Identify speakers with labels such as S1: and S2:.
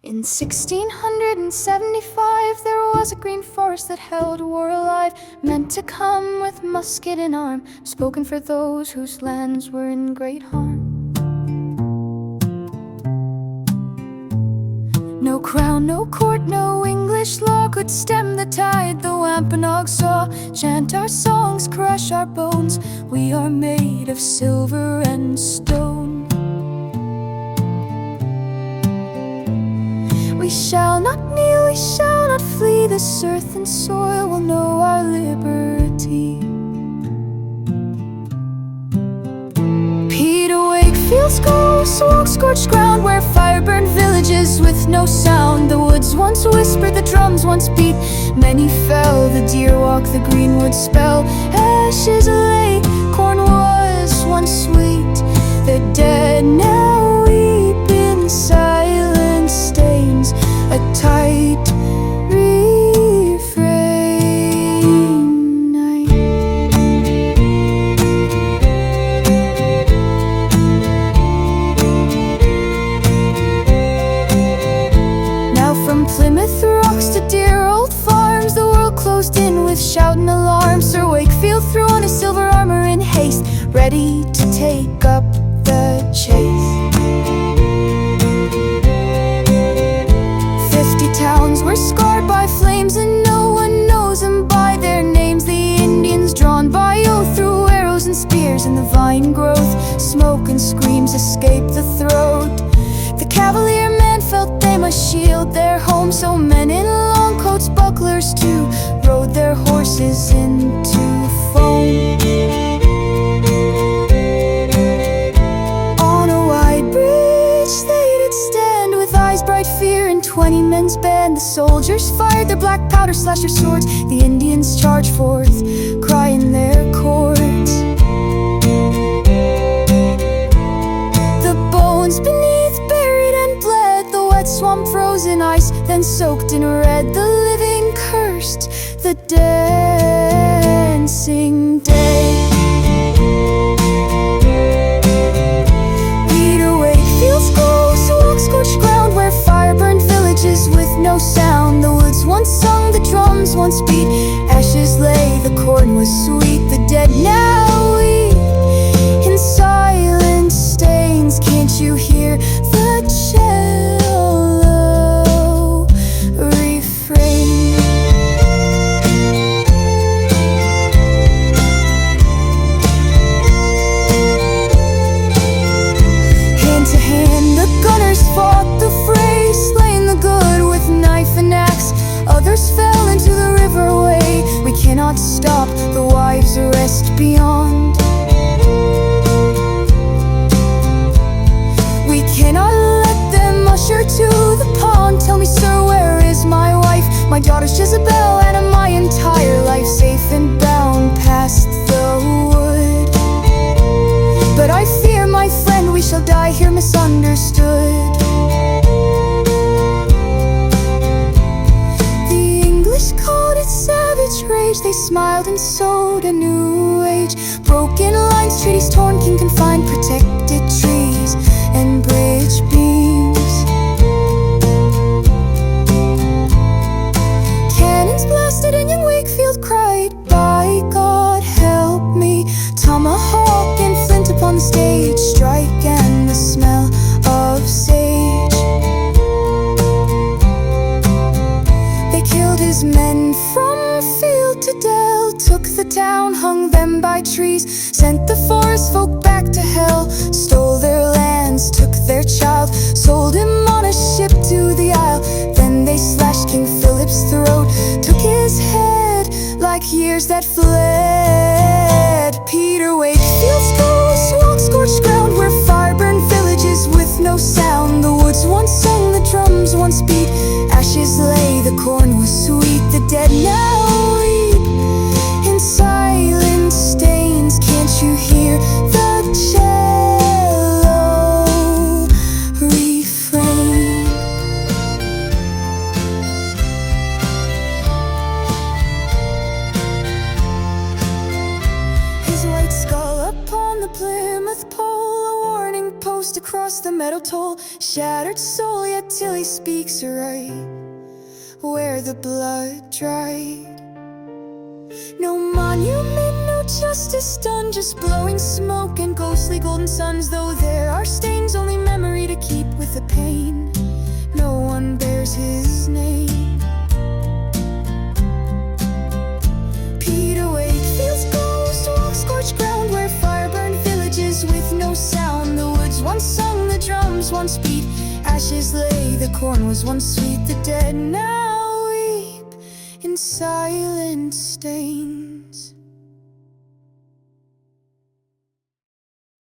S1: In 1675 there was a green forest that held war alive, meant to come with musket in arm, spoken for those whose lands were in great harm. No crown, no court, no English law could stem the tide the Wampanog saw. Chant our songs, crush our bones, we are made of silver and stone. We shall not kneel, we shall not flee, this earth and soil will know our liberty. Peter Wakefield's ghost walks scorched ground, where fire burned villages with no sound. The woods once whispered, the drums once beat, many fell, the deer walk the greenwood spell. Ashes lay, corn was once sweet, the dead now weep in silent stains, a tight refrain. Now from Plymouth Rocks to dear old farms, the world closed in with shout and alarm. Sir Wakefield threw on his silver armor in haste, ready to take up the chase. 50 towns were scarred by flames, and no one knows them by their names. The Indians, drawn by oath through arrows and spears in the vine growth, smoke and screams escape the throat. The cavalier men felt they must shield their home, so men in long coats, bucklers too, rode their horses into foam. On a wide bridge they did stand, with eyes bright fear and 20 men's band. The soldiers fired their black powder, slashed their swords, the Indians charged forth, crying their chords. The bones beneath buried and bled, the wet swamp froze in ice, then soaked in red. The living cursed the dancing day. Peter Wakefield's ghost walks scorched ground, where fire burned villages with no sound. The woods once sung, the drums once beat, ashes lay, the corn was sweet. The dead now weep in silent stains. Can't you hear the cello refrain? Hand to hand the gunners fought the fray, slaying the good with knife and axe. Others fell into the river way. We cannot stop the wives' rest beyond. We cannot let them usher to the pond. Tell me, sir, where is my wife? My daughter's Jezebel, and my entire life safe and bound past the wood. But I fear, my friend, we shall die here misunderstood. The English called it savage rage, they smiled and sowed a new age. Broken lines, treaties torn, king confined, protected trees and bridge beams. Cannons blasted and young Wakefield cried, by God help me. Tomahawk and flint upon the stage, strike and the smell of sage. They killed his men from field to dell, took the town, hung them by trees, sent the forest folk back to hell, stole their lands, took their child, sold him on a ship to the Isle. Then they slashed King Philip's throat, took his head like years that fled. Peter Wakefield's ghost walks scorched ground, where fire burned villages with no sound. The woods once sung, the drums once beat, ashes lay, the corn was sweet. The dead now weep in silent stains. Can't you hear the cello refrain? the meadow toll. Shattered soul, yet till he speaks aright, where the blood dried. No monument, no justice done, just blowing smoke and ghostly golden suns. Though there are stains, only memory to keep with the pain. No one bears his name. Peter Wakefield's ghost walks scorched ground, where fire burned villages with no sound. The woods once sung, the drums once beat, ashes lay, the corn was once sweet. The dead now weep in silent stain.